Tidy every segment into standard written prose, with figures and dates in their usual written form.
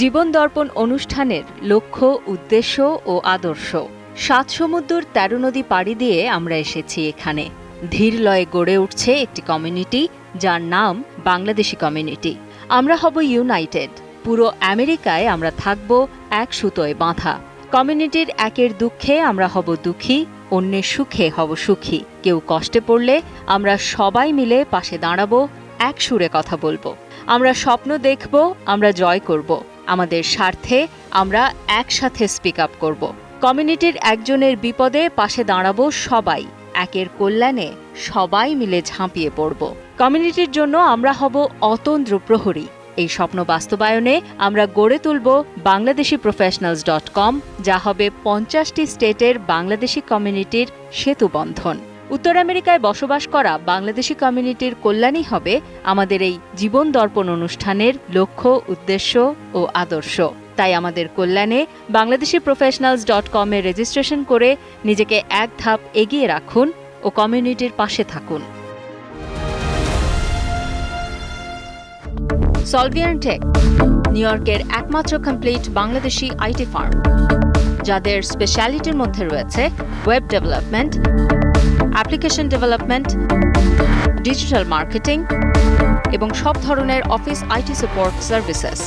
জীবন দর্পণ অনুষ্ঠানের লক্ষ্য, উদ্দেশ্য ও আদর্শ। ৭ সমুদ্র ১৩ নদী পাড়ি দিয়ে আমরা এসেছি এখানে। ধীর লয়ে গড়ে উঠছে একটি কমিউনিটি, যার নাম বাংলাদেশি কমিউনিটি। আমরা হব ইউনাইটেড। পুরো আমেরিকায় আমরা থাকব এক সুতোয় বাঁধা। কমিউনিটির একের দুঃখে আমরা হব দুঃখী, অন্যের সুখে হব সুখী। কেউ কষ্টে পড়লে আমরা সবাই মিলে পাশে দাঁড়াবো, এক সুরে কথা বলবো। আমরা স্বপ্ন দেখব, আমরা জয় করব। আমাদের স্বার্থে আমরা একসাথে স্পিক আপ করব। কমিউনিটির একজনের বিপদে পাশে দাঁড়াবো সবাই। একের কল্যাণে সবাই মিলে ঝাঁপিয়ে পড়ব। কমিউনিটির জন্য আমরা হব অতন্দ্র প্রহরী। এই স্বপ্ন বাস্তবায়নে আমরা গড়ে তুলব bangladeshiprofessionals.com, যা হবে ৫০টি স্টেটের বাংলাদেশি কমিউনিটির সেতুবন্ধন। উত্তর আমেরিকায় বসবাস করা বাংলাদেশি কমিউনিটির কল্যাণই হবে আমাদের এই জীবন দর্পণ অনুষ্ঠানের লক্ষ্য, উদ্দেশ্য ও আদর্শ। তাই আমাদের কল্যাণে bangladeshiprofessionals.com এ রেজিস্ট্রেশন করে নিজেকে এক ধাপ এগিয়ে রাখুন ও কমিউনিটির পাশে থাকুন। সলভিয়ান টেক, নিউ ইয়র্কের একমাত্র কমপ্লিট বাংলাদেশি আইটি ফার্ম, যাদের স্পেশালিটির মধ্যে রয়েছে web development, application development, digital marketing এবং সব ধরনের office IT support services.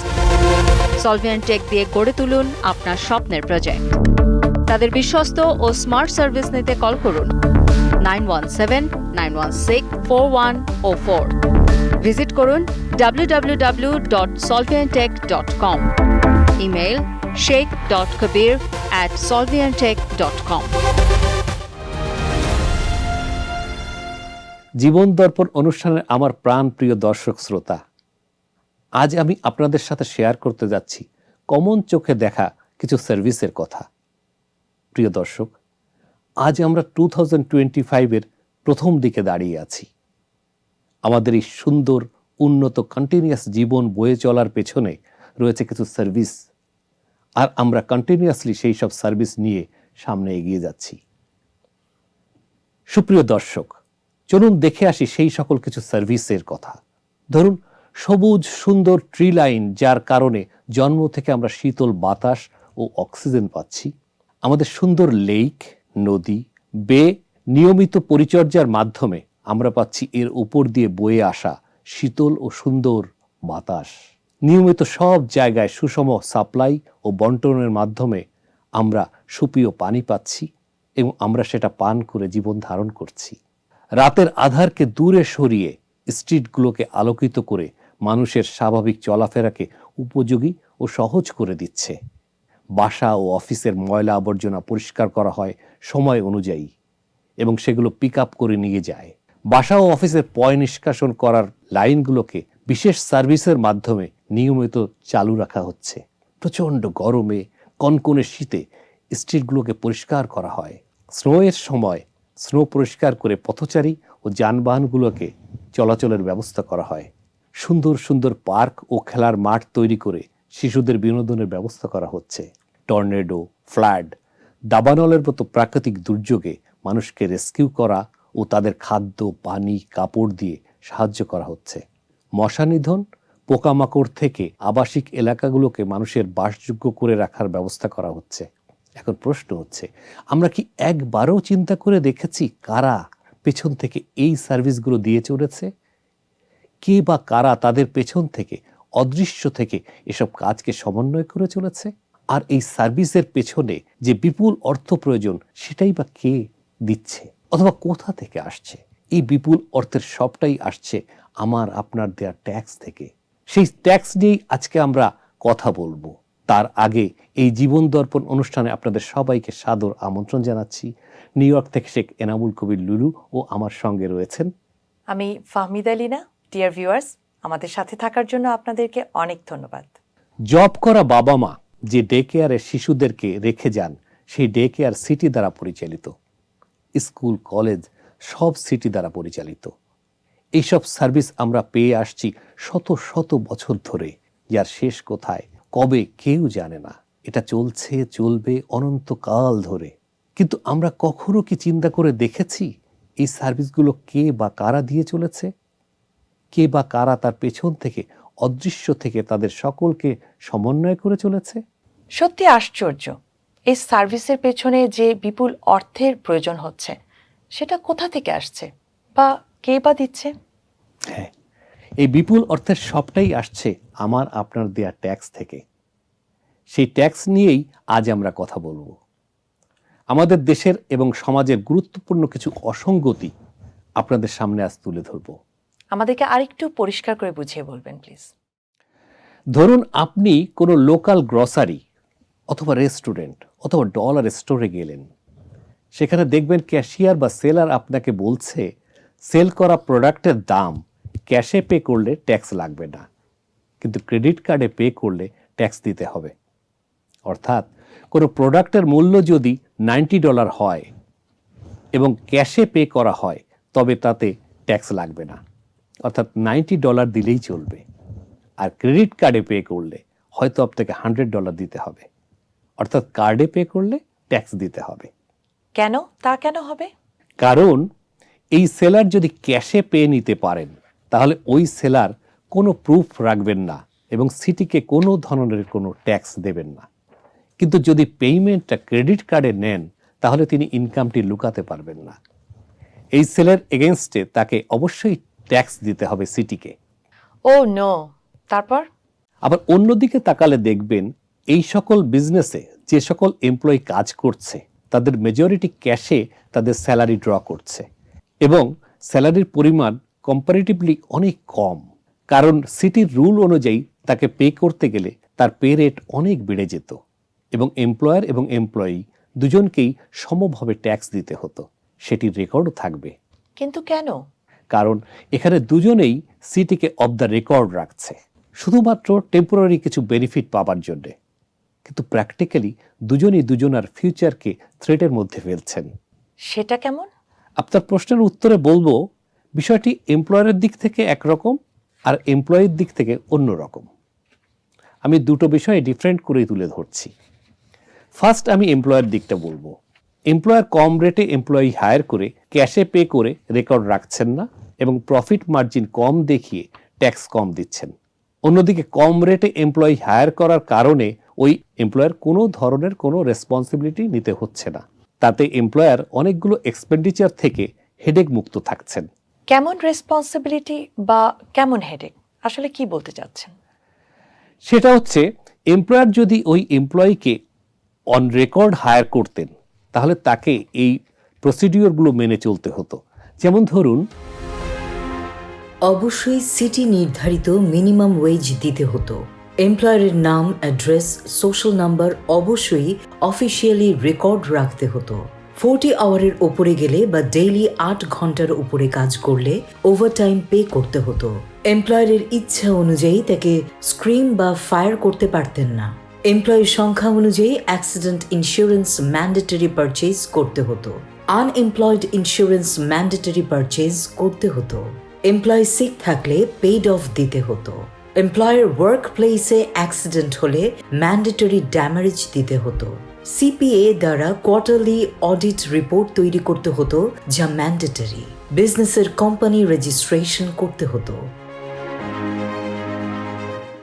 Solvian tech দিয়ে গড়ে তুলুন আপনার স্বপ্নের প্রজেক্ট। তাদের বিশ্বস্ত ও স্মার্ট সার্ভিস নিতে কল করুন 917-916-4104। ভিজিট করুন www.solviantech.com। Email sheikh.kabir@solviantech.com। জীবন দর্পণ অনুষ্ঠানের আমার প্রাণ প্রিয় দর্শক শ্রোতা, আজ আমি আপনাদের সাথে শেয়ার করতে যাচ্ছি কমন চোখে দেখা কিছু সার্ভিসের কথা। প্রিয় দর্শক, আজ আমরা 2025-এর প্রথম দিকে দাঁড়িয়ে আছি। আমাদের এই সুন্দর, উন্নত, কন্টিনিউয়াস জীবন বয়ে চলার পেছনে রয়েছে কিছু সার্ভিস, আর আমরা কন্টিনিউয়াসলি সেই সব সার্ভিস নিয়ে সামনে এগিয়ে যাচ্ছি। সুপ্রিয় দর্শক, চলুন দেখে আসি সেই সকল কিছু সার্ভিসের কথা। ধরুন, সবুজ সুন্দর ট্রি লাইন, যার কারণে জন্ম থেকে আমরা শীতল বাতাস ও অক্সিজেন পাচ্ছি। আমাদের সুন্দর লেক, নদী, বে নিয়মিত পরিচর্যার মাধ্যমে আমরা পাচ্ছি এর উপর দিয়ে বয়ে আসা শীতল ও সুন্দর বাতাস। নিয়মিত সব জায়গায় সুষম সাপ্লাই ও বন্টনের মাধ্যমে আমরা সুপেয় পানি পাচ্ছি এবং আমরা সেটা পান করে জীবন ধারণ করছি। রাতের আধারকে দূরে সরিয়ে স্ট্রিটগুলোকে আলোকিত করে মানুষের স্বাভাবিক চলাফেরাকে উপযোগী ও সহজ করে দিচ্ছে। বাসা ও অফিসের ময়লা আবর্জনা পরিষ্কার করা হয় সময় অনুযায়ী এবং সেগুলো পিক আপ করে নিয়ে যায়। বাসা ও অফিসের পয় নিষ্কাশন করার লাইনগুলোকে বিশেষ সার্ভিসের মাধ্যমে নিয়মিত চালু রাখা হচ্ছে। প্রচণ্ড গরমে, কনকনে শীতে স্ট্রিটগুলোকে পরিষ্কার করা হয়। স্নোয়ের সময় স্নো পরিষ্কার করে পথচারী ও যানবাহনগুলোকে চলাচলের ব্যবস্থা করা হয়। সুন্দর সুন্দর পার্ক ও খেলার মাঠ তৈরি করে শিশুদের বিনোদনের ব্যবস্থা করা হচ্ছে। টর্নেডো, ফ্লাড, দাবানলের মতো প্রাকৃতিক দুর্যোগে মানুষকে রেস্কিউ করা ও তাদের খাদ্য, পানি, কাপড় দিয়ে সাহায্য করা হচ্ছে। মশা নিধন, পোকামাকড় থেকে আবাসিক এলাকাগুলোকে মানুষের বাসযোগ্য করে রাখার ব্যবস্থা করা হচ্ছে। এখন প্রশ্ন হচ্ছে, আমরা কি একবারও চিন্তা করে দেখেছি কারা পেছন থেকে এই সার্ভিসগুলো দিয়ে চলেছে? কে বা কারা তাদের পেছন থেকে, অদৃশ্য থেকে এসব কাজকে সমন্বয় করে চলেছে? আর এই সার্ভিসের পেছনে যে বিপুল অর্থ প্রয়োজন, সেটাই বা কে দিচ্ছে অথবা কোথা থেকে আসছে? এই বিপুল অর্থের সবটাই আসছে আমার আপনার দেয়া ট্যাক্স থেকে। সেই ট্যাক্স নিয়েই আজকে আমরা কথা বলবো। তার আগে এই জীবন দর্পণ অনুষ্ঠানে আপনাদের সবাইকে সাদর আমন্ত্রণ জানাচ্ছি। নিউ ইয়র্ক থেকে শেখ এনামুল কবির লুলু ও আমার সঙ্গে রয়েছেন আমি ফাহমিদা লিনা। ডিয়ার ভিউয়ার্স, আমাদের সাথে থাকার জন্য আপনাদেরকে অনেক ধন্যবাদ। জব করা বাবা মা যে ডে কেয়ারে শিশুদেরকে রেখে যান, সেই ডে কেয়ার সিটি দ্বারা পরিচালিত। স্কুল, কলেজ সব সিটি দ্বারা পরিচালিত। এইসব সার্ভিস আমরা পেয়ে আসছি শত শত বছর ধরে, যার শেষ কোথায়, কবে কেউ জানে না। এটা চলছে, চলবে অনন্তকাল ধরে। কিন্তু আমরা কখনো কি চিন্তা করে দেখেছি এই সার্ভিসগুলো কে বা কারা দিয়ে চলেছে? কে বা কারা তার পেছন থেকে অদৃশ্য থেকে তাদের সকলকে সমন্বয় করে চলেছে? সত্যি আশ্চর্য। এই সার্ভিসের পেছনে যে বিপুল অর্থের প্রয়োজন হচ্ছে সেটা কোথা থেকে আসছে বা কে বা দিচ্ছে? হ্যাঁ, এই বিপুল অর্থের সবটাই আসছে আমার আপনার দেয়া ট্যাক্স থেকে। সেই ট্যাক্স নিয়েই আজ আমরা কথা বলবো। আমাদের দেশের এবং সমাজের গুরুত্বপূর্ণ কিছু অসঙ্গতি আপনাদের সামনে আজ তুলে ধরব। আমাদেরকে আরেকটু পরিষ্কার করে বুঝিয়ে বলবেন প্লিজ। ধরুন আপনি কোনো লোকাল গ্রসারি অথবা রেস্টুরেন্ট অথবা ডলার স্টোরে গেলেন। সেখানে দেখবেন ক্যাশিয়ার বা সেলার আপনাকে বলছে সেল করা প্রোডাক্টের দাম ক্যাশে পে করলে ট্যাক্স লাগবে না, কিন্তু ক্রেডিট কার্ডে পে করলে ট্যাক্স দিতে হবে। অর্থাৎ কোনো প্রোডাক্টের মূল্য যদি $90 হয় এবং ক্যাশে পে করা হয় তবে তাতে ট্যাক্স লাগবে না, অর্থাৎ $90 দিলেই চলবে। আর ক্রেডিট কার্ডে পে করলে হয়তো আপনাকে $100 দিতে হবে, অর্থাৎ কার্ডে পে করলে ট্যাক্স দিতে হবে। কেন? তা কেন হবে? কারণ এই সেলার যদি ক্যাশে পে নিতে পারেন তাহলে ওই সেলার কোনো প্রুফ রাখবেন না এবং সিটিকে কোনো ধরনের কোনো ট্যাক্স দেবেন না। কিন্তু যদি পেমেন্টটা ক্রেডিট কার্ডে নেন তাহলে তিনি ইনকামটি লুকাতে পারবেন না। এই সেলের এগেনস্টে তাকে অবশ্যই ট্যাক্স দিতে হবে সিটিকে। ও নো, তারপর? আবার অন্যদিকে তাকালে দেখবেন এই সকল বিজনেসে যে সকল এমপ্লয়ি কাজ করছে তাদের মেজরিটি ক্যাশে তাদের স্যালারি ড্র করছে এবং স্যালারির পরিমাণ কম্পারেটিভলি অনেক কম, কারণ সিটির রুল অনুযায়ী তাকে পে করতে গেলে তার পে রেট অনেক বেড়ে যেত এবং এমপ্লয়ার এবং এমপ্লয়ি দুজনকেই সমভাবে ট্যাক্স দিতে হতো। সেটির রেকর্ডও থাকবে। কিন্তু কেন? কারণ এখানে দুজনেই সিটিকে অফ দ্য রেকর্ড রাখছে শুধুমাত্র টেম্পোরারি কিছু বেনিফিট পাবার জন্যে, কিন্তু প্র্যাকটিক্যালি দুজনই দুজনার ফিউচারকে থ্রেটের মধ্যে ফেলছেন। সেটা কেমন? আপনার প্রশ্নের উত্তরে বলবো বিষয়টি এমপ্লয়ারের দিক থেকে একরকম আর এমপ্লয়ির দিক থেকে অন্য রকম। আমি দুটো বিষয়ে ডিফারেন্ট করেই তুলে ধরছি। ফার্স্ট আমি এমপ্লয়ার দিকটা বলবো। এমপ্লয়ার কম রেটে এমপ্লয়ি হায়ার করে ক্যাশে পে করে রেকর্ড রাখছেন না এবং প্রফিট মার্জিন কম দেখিয়ে ট্যাক্স কম দিচ্ছেন। অন্যদিকে কম রেটে এমপ্লয়ি হায়ার করার কারণে ওই এমপ্লয়ার কোনো ধরনের কোনো রেসপন্সিবিলিটি নিতে হচ্ছে না। তাতে এমপ্লয়ার অনেকগুলো এক্সপেন্ডিচার থেকে হেডেক মুক্ত থাকছেন। কেমন রেসপন্সিবিলিটি বা কেমন হেডেক? আসলে কি বলতে চাচ্ছেন? সেটা হচ্ছে এমপ্লয়ার যদি ওই এমপ্লয়িকে অন রেকর্ড হায়ার করতেন তাহলে তাকে এই প্রসিডিওরগুলো মেনে চলতে হতো। যেমন ধরুন, অবশ্যই সিটি নির্ধারিত মিনিমাম ওয়েজ দিতে হতো। এমপ্লয়ারের নাম, অ্যাড্রেস, সোশ্যাল নাম্বার অবশ্যই অফিসিয়ালি রেকর্ড রাখতে হতো। 40 আওয়ারের ওপরে গেলে বা ডেইলি 8 ঘন্টার উপরে কাজ করলে ওভারটাইম পে করতে হতো। এমপ্লয়ারের ইচ্ছা অনুযায়ী তাকে স্ক্রিম বা ফায়ার করতে পারতেন না। এমপ্লয়ির সংখ্যা অনুযায়ী অ্যাক্সিডেন্ট ইন্স্যুরেন্স ম্যান্ডেটরি পারচেজ করতে হতো। আনএমপ্লয়েড ইন্স্যুরেন্স ম্যান্ডেটরি পারচেজ করতে হতো। এমপ্লয়ি সিক থাকলে পেইড অফ দিতে হতো। এমপ্লয়ের ওয়ার্ক প্লেসে অ্যাক্সিডেন্ট হলে ম্যান্ডেটরি ড্যামেজ দিতে হতো। সিপিএ দ্বারা কোয়ার্টারলি অডিট রিপোর্ট তৈরি করতে হতো, যা ম্যান্ডেটরি। বিজনেসের কোম্পানি রেজিস্ট্রেশন করতে হতো।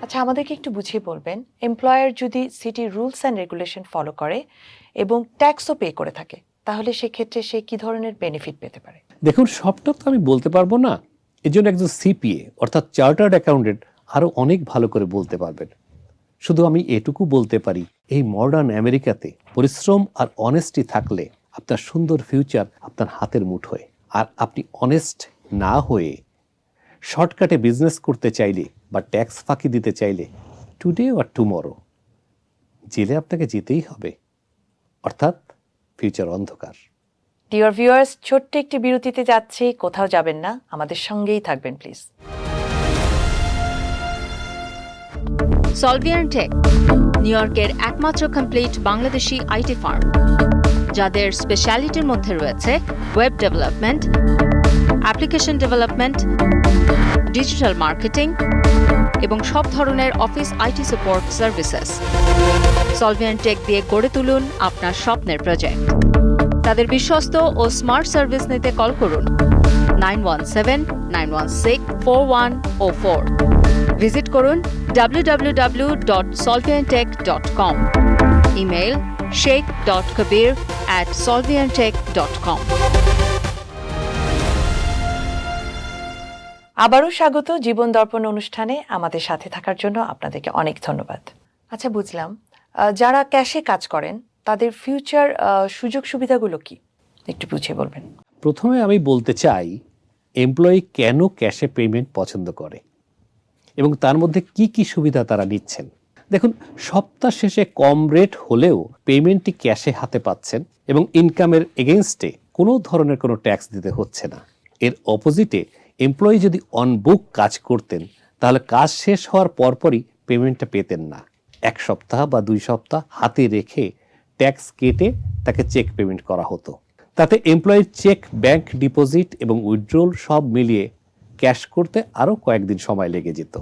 আচ্ছা, আমাদেরকে একটু বুঝিয়ে বলবেন, এমপ্লয়ার যদি city rules and regulation follow করে এবং ট্যাক্সও পে করে থাকে তাহলে সেক্ষেত্রে সে কি ধরনের বেনিফিট পেতে পারে? দেখুন, সবটা তো আমি বলতে পারবো না। এজন্য একজন সিপিএ অর্থাৎ চার্টার্ড অ্যাকাউন্টেন্ট আরো অনেক ভালো করে বলতে পারবেন। শুধু আমি এটুকু বলতে পারি, এই মডার্ন আমেরিকাতে পরিশ্রম আর অনেস্টি থাকলে আপনার সুন্দর ফিউচার আপনার হাতের মুঠোয়। আর আপনি অনেস্ট না হয়ে শর্টকাটে বিজনেস করতে চাইলে বা ট্যাক্স ফাঁকি দিতে চাইলে টুডে আর টুমরো জেলে আপনাকে যেতেই হবে, অর্থাৎ ফিউচার অন্ধকার। ডিয়ার ভিউয়ার্স, ছোট্ট একটি বিরতিতে যাচ্ছি, কোথাও যাবেন না, আমাদের সঙ্গেই থাকবেন প্লিজ। সলভিয়ান টেক নিউ ইয়র্কের একমাত্র কমপ্লিট বাংলাদেশি আইটি ফার্ম, যাদের স্পেশালিটির মধ্যে রয়েছে web development, application development, digital marketing এবং সব ধরনের office IT support services. Solvian tech দিয়ে গড়ে তুলুন আপনার স্বপ্নের প্রজেক্ট। তাদের বিশ্বস্ত ও স্মার্ট সার্ভিস নিতে কল করুন 917-916-4104। ভিজিট করুন www.solviantech.com। Email sheikh.kabir@solviantech.com। আবারও স্বাগত জীবন দর্পণ অনুষ্ঠানে। আমাদের সাথে থাকার জন্য আপনাদেরকে অনেক ধন্যবাদ। আচ্ছা, বুঝলাম যারা ক্যাশে কাজ করেন তাদের ফিউচার সুযোগ সুবিধাগুলো কি একটু বুঝিয়ে বলবেন। প্রথমে আমি বলতে চাই এমপ্লয়ি কেন ক্যাশে পেমেন্ট পছন্দ করে এবং তার মধ্যে কি কি সুবিধা তারা নিচ্ছেন। দেখুন, সপ্তাহ শেষে কম রেট হলেও পেমেন্টটি ক্যাশে হাতে পাচ্ছেন এবং ইনকামের এগেনস্টে কোনো ধরনের কোনো ট্যাক্স দিতে হচ্ছে না। এর অপোজিটে এমপ্লয়ি যদি অন বুক কাজ করতেন তাহলে কাজ শেষ হওয়ার পরপরই পেমেন্টটা পেতেন না। 1 সপ্তাহ বা 2 সপ্তাহ হাতে রেখে ট্যাক্স কেটে তাকে চেক পেমেন্ট করা হতো। তাতে এমপ্লয়ির চেক, ব্যাংক ডিপোজিট এবং উইথড্রল সব মিলিয়ে ক্যাশ করতে আরও কয়েকদিন সময় লেগে যেত।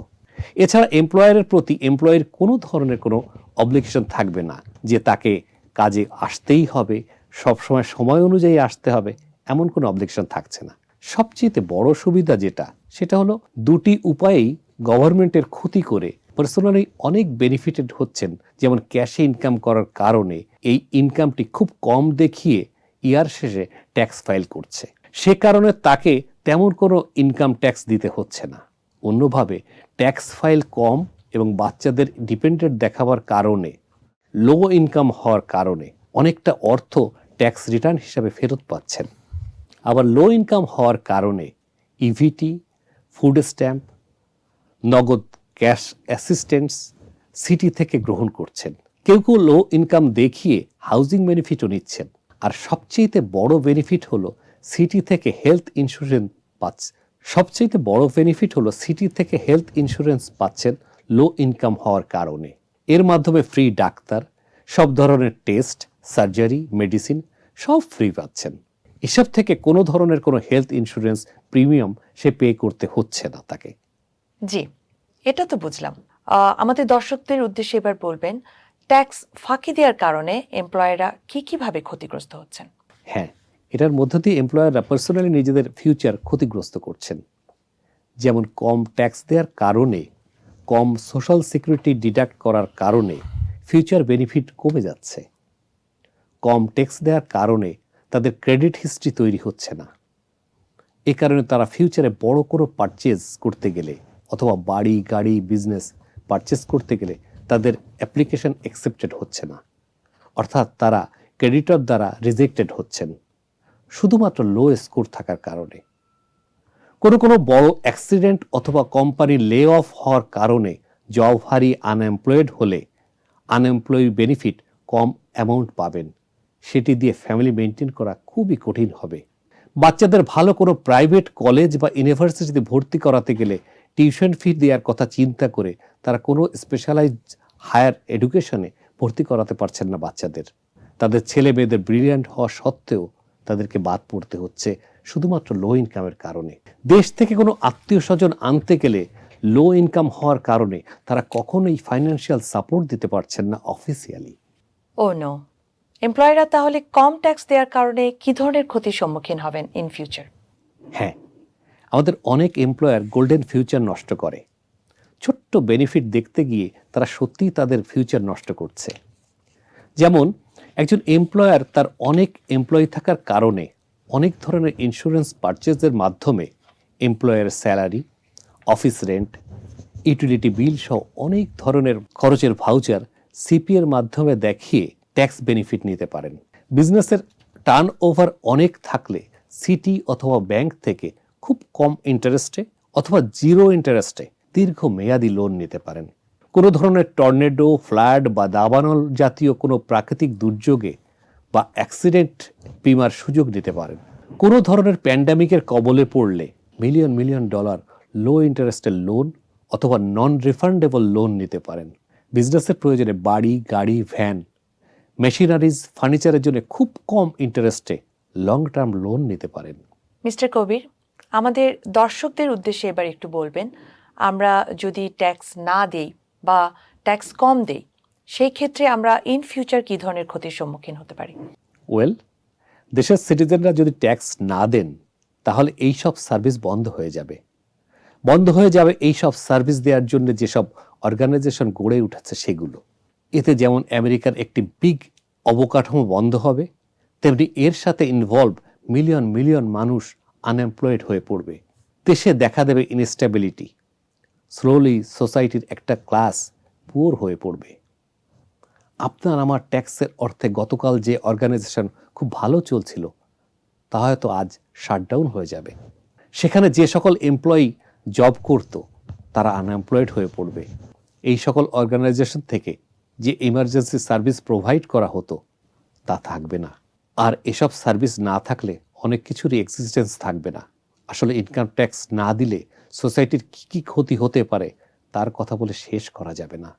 এছাড়া এমপ্লয়ারের প্রতি এমপ্লয়ির কোনো ধরনের কোনো অবলিগেশন থাকবে না যে তাকে কাজে আসতেই হবে, সবসময় সময় অনুযায়ী আসতে হবে, এমন কোনো অবলিগেশন থাকছে না। সবচেয়ে বড় সুবিধা যেটা, সেটা হলো দুটি উপায়েই গভর্নমেন্টের ক্ষতি করে পার্সোনালি অনেক বেনিফিটেড হচ্ছেন। যেমন ক্যাশে ইনকাম করার কারণে এই ইনকামটি খুব কম দেখিয়ে ইয়ার শেষে ট্যাক্স ফাইল করছে, সে কারণে তাকে তেমন কোনো ইনকাম ট্যাক্স দিতে হচ্ছে না। অন্যভাবে ট্যাক্স ফাইল কম এবং বাচ্চাদের ডিপেন্ডেন্ট দেখাবার কারণে, লো ইনকাম হওয়ার কারণে অনেকটা অর্থ ট্যাক্স রিটার্ন হিসাবে ফেরত পাচ্ছেন। আবার লো ইনকাম হওয়ার কারণে ইভিটি, ফুড স্ট্যাম্প, নগদ ক্যাশ অ্যাসিস্ট্যান্স সিটি থেকে গ্রহণ করছেন। কেউ কেউ লো ইনকাম দেখিয়ে হাউজিং বেনিফিটও নিচ্ছেন। আর সবচেয়ে বড় বেনিফিট হলো সিটি থেকে হেলথ ইন্স্যুরেন্স পাচ্ছেন লো ইনকাম হওয়ার কারণে। এর মাধ্যমে ফ্রি ডাক্তার, সব ধরনের টেস্ট, সার্জারি, মেডিসিন সব ফ্রি পাচ্ছেন। এসব থেকে কোনো ধরনের কোনো হেলথ ইন্স্যুরেন্স প্রিমিয়াম সে পে করতে হচ্ছে না তাকে। জি, এটা তো বুঝলাম। আমাদের দর্শকদের উদ্দেশ্যে এবার বলবেন, ট্যাক্স ফাঁকি দেওয়ার কারণে এমপ্লয়াররা কিভাবে ক্ষতিগ্রস্ত হচ্ছেন। হ্যাঁ, এটার মধ্য দিয়ে এমপ্লয়াররা পার্সোনালি নিজেদের ফিউচার ক্ষতিগ্রস্ত করছেন। যেমন কম ট্যাক্স দেওয়ার কারণে, কম সোশ্যাল সিকিউরিটি ডিডাক্ট করার কারণে ফিউচার বেনিফিট কমে যাচ্ছে। কম ট্যাক্স দেওয়ার কারণে তাদের ক্রেডিট হিস্ট্রি তৈরি হচ্ছে না। এ কারণে তারা ফিউচারে বড় কোনো পারচেজ করতে গেলে অথবা বাড়ি, গাড়ি, বিজনেস পারচেজ করতে গেলে তাদের অ্যাপ্লিকেশন অ্যাকসেপ্টেড হচ্ছে না, অর্থাৎ তারা ক্রেডিটর দ্বারা রিজেক্টেড হচ্ছেন শুধুমাত্র লো স্কোর থাকার কারণে। কোনো বড় অ্যাক্সিডেন্ট অথবা কোম্পানি লে অফ হওয়ার কারণে জব হারিয়ে আনএমপ্লয়েড হলে আনএমপ্লয়ি বেনিফিট কম অ্যামাউন্ট পাবেন, সেটি দিয়ে ফ্যামিলি মেনটেন করা খুবই কঠিন হবে। বাচ্চাদের ভালো কোনো প্রাইভেট কলেজ বা ইউনিভার্সিটিতে ভর্তি করাতে গেলে টিউশন ফি দেওয়ার কথা চিন্তা করে তারা কোনো স্পেশালাইজড হায়ার এডুকেশনে ভর্তি করাতে পারছেন না বাচ্চাদের। তাদের ছেলে মেয়েদের ব্রিলিয়ান্ট হওয়া সত্ত্বেও তাদেরকে বাদ পড়তে হচ্ছে শুধুমাত্র লো ইনকামের কারণে। দেশ থেকে কোনো আত্মীয় স্বজন আনতে গেলে লো ইনকাম হওয়ার কারণে তারা কখনোই ফাইন্যান্সিয়াল সাপোর্ট দিতে পারছেন না অফিসিয়ালি। ও নো, এমপ্লয়াররা তাহলে কম ট্যাক্স দেওয়ার কারণে কি ধরনের ক্ষতির সম্মুখীন হবেন ইন ফিউচার? হ্যাঁ, আমাদের অনেক এমপ্লয়ার গোল্ডেন ফিউচার নষ্ট করে। ছোট্ট বেনিফিট দেখতে গিয়ে তারা সত্যিই তাদের ফিউচার নষ্ট করছে। যেমন একজন এমপ্লয়ার তার অনেক এমপ্লয়ি থাকার কারণে অনেক ধরনের ইন্স্যুরেন্স পারচেজের মাধ্যমে এমপ্লয়ারের salary, office rent, utility bill সহ অনেক ধরনের খরচের ভাউচার সিপিএর মাধ্যমে দেখিয়ে ট্যাক্স বেনিফিট নিতে পারেন। বিজনেসের টার্ন ওভার অনেক থাকলে সিটি অথবা ব্যাংক থেকে খুব কম ইন্টারেস্টে অথবা জিরো ইন্টারেস্টে দীর্ঘ মেয়াদি লোন নিতে পারেন। কোনো ধরনের টর্নেডো, ফ্লাড বা দাবানল জাতীয় কোনো প্রাকৃতিক দুর্যোগে বা অ্যাক্সিডেন্ট বিমার সুযোগ নিতে পারেন। কোনো ধরনের প্যান্ডামিকের কবলে পড়লে মিলিয়ন ডলার লো ইন্টারেস্টের লোন অথবা নন রিফান্ডেবল লোন নিতে পারেন। বিজনেসের প্রয়োজনে বাড়ি, গাড়ি, ভ্যান, মেশিনারিজ, ফার্নিচারের জন্য খুব কম ইন্টারেস্টে লং টার্ম লোন নিতে পারেন। মিস্টার কবির, আমাদের দর্শকদের উদ্দেশ্যে এবার একটু বলবেন, আমরা যদি ট্যাক্স না দেই বা ট্যাক্স কম দেই, সেই ক্ষেত্রে আমরা ইন ফিউচার কি ধরনের ক্ষতির সম্মুখীন হতে পারি? দেশের সিটিজেনরা যদি ট্যাক্স না দেন তাহলে এই সব সার্ভিস বন্ধ হয়ে যাবে। বন্ধ হয়ে যাবে এই সব সার্ভিস দেওয়ার জন্য যেসব অর্গানাইজেশন গড়ে উঠেছে সেগুলো। এতে যেমন আমেরিকার একটি বিগ অবকাঠামো বন্ধ হবে, তেমনি এর সাথে ইনভলভ মিলিয়ন মিলিয়ন মানুষ আনএমপ্লয়েড হয়ে পড়বে। দেশে দেখা দেবে ইনস্টেবিলিটি। স্লোলি সোসাইটির একটা ক্লাস পুয়ার হয়ে পড়বে। আপনার আমার ট্যাক্সের অর্থে গতকাল যে অর্গানাইজেশন খুব ভালো চলছিল তা হয়তো আজ শাটডাউন হয়ে যাবে। সেখানে যে সকল এমপ্লয়ি জব করত তারা আনএমপ্লয়েড হয়ে পড়বে। এই সকল অর্গানাইজেশন থেকে যে ইমার্জেন্সি সার্ভিস প্রোভাইড করা হতো তা থাকবে না। আর এসব সার্ভিস না থাকলে অনেক কিছুরই এক্সিস্টেন্স থাকবে না। আসলে ইনকাম ট্যাক্স না দিলে সোসাইটির কি কি ক্ষতি হতে পারে তার কথা বলে শেষ করা যাবে না।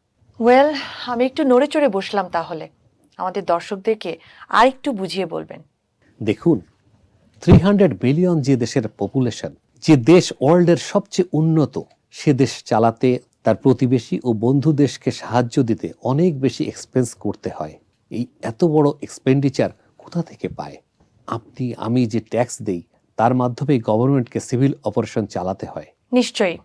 ওয়েল, আমি একটু নড়ে চড়ে বসলাম, তাহলে আমাদের দর্শকদেরকে আর একটু বুঝিয়ে বলবেন। দেখুন, 300 বিলিয়ন যে দেশের পপুলেশন, যে দেশ ওয়ার্ল্ডের সবচেয়ে উন্নত, সে দেশ চালাতে তার প্রতিবেশী ও বন্ধু দেশকে সাহায্য দিতে অনেক বেশি এক্সপেন্স করতে হয়। এই এত বড় এক্সপেন্ডিচার কোথা থেকে পায়? আপনি আমি যে ট্যাক্স দেই তার মাধ্যমে গভর্নমেন্টকে সিভিল অপারেশন চালাতে হয়। নিশ্চয়ই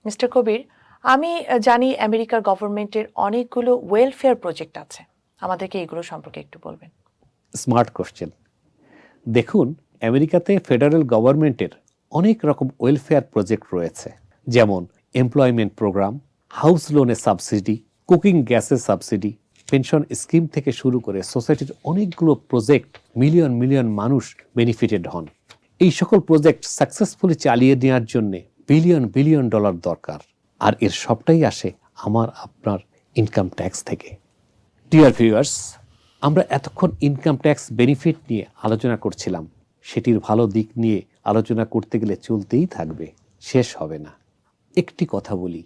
মিস্টার কবির, আমি জানি আমেরিকার গভর্নমেন্টের অনেকগুলো ওয়েলফেয়ার প্রজেক্ট আছে, আমাদেরকে এগুলো সম্পর্কে একটু বলবেন। Smart question. দেখুন, আমেরিকাতে ফেডারেল গভর্নমেন্টের অনেক রকম ওয়েলফেয়ার প্রজেক্ট রয়েছে, যেমন এমপ্লয়মেন্ট প্রোগ্রাম, হাউস লোনের সাবসিডি, কুকিং গ্যাসের সাবসিডি, পেনশন স্কিম থেকে শুরু করে সোসাইটির অনেকগুলো প্রজেক্ট মিলিয়ন মিলিয়ন মানুষ বেনিফিটেড হন। এই সকল প্রজেক্ট সাকসেসফুলি চালিয়ে নেওয়ার জন্য বিলিয়ন বিলিয়ন ডলার দরকার, আর এর সবটাই আসে আমার আপনার ইনকাম ট্যাক্স থেকে। ডিয়ার ভিউয়ার্স, আমরা এতক্ষণ ইনকাম ট্যাক্স বেনিফিট নিয়ে আলোচনা করছিলাম। সেটির ভালো দিক নিয়ে আলোচনা করতে গেলে চলতেই থাকবে, শেষ হবে না। একটি কথা বলি,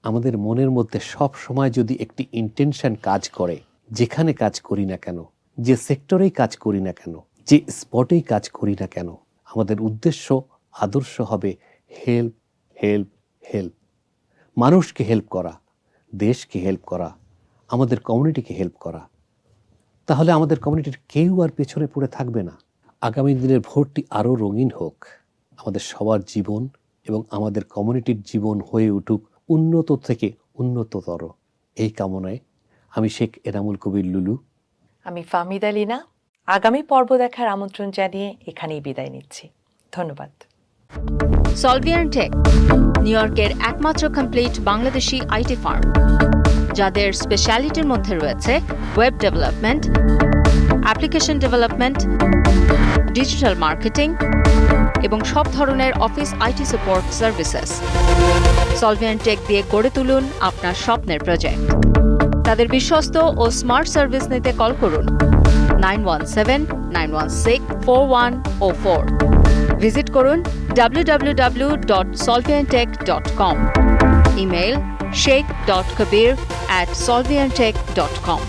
আমাদের মনের মধ্যে সব সময় যদি একটি ইন্টেনশন কাজ করে, যেখানে কাজ করি না কেন, যে সেক্টরেই কাজ করি না কেন, যে স্পটেই কাজ করি না কেন, আমাদের উদ্দেশ্য আদর্শ হবে হেল্প হেল্প হেল্প। মানুষকে হেল্প করা, দেশকে হেল্প করা, আমাদের কমিউনিটিকে হেল্প করা। তাহলে আমাদের কমিউনিটির কেউ আর পেছনে পড়ে থাকবে না। আগামী দিনের ভোটটি আরও রঙিন হোক, আমাদের সবার জীবন এবং আমাদের কমিউনিটির জীবন হয়ে উঠুক উন্নত থেকে উন্নততর। এই কামনায় আমি শেখ এনামুল কবির লুলু, আমি ফাহমিদা লীনা, আগামী পর্ব দেখার আমন্ত্রণ জানিয়ে এখানেই বিদায় নিচ্ছি। ধন্যবাদ। সলভিয়ান টেক, নিউ ইয়র্কের একমাত্র কমপ্লিট বাংলাদেশি আইটি ফার্ম, যাদের স্পেশালিটির মধ্যে রয়েছে web development, application development, digital marketing এবং সব ধরনের office IT support services. Solvian tech দিয়ে গড়ে তুলুন আপনার স্বপ্নের প্রজেক্ট। তাদের বিশ্বস্ত ও স্মার্ট সার্ভিস নিতে কল করুন 917-916-4104। ভিজিট করুন www.solviantech.com। Email sheikh.kabir@solviantech.com।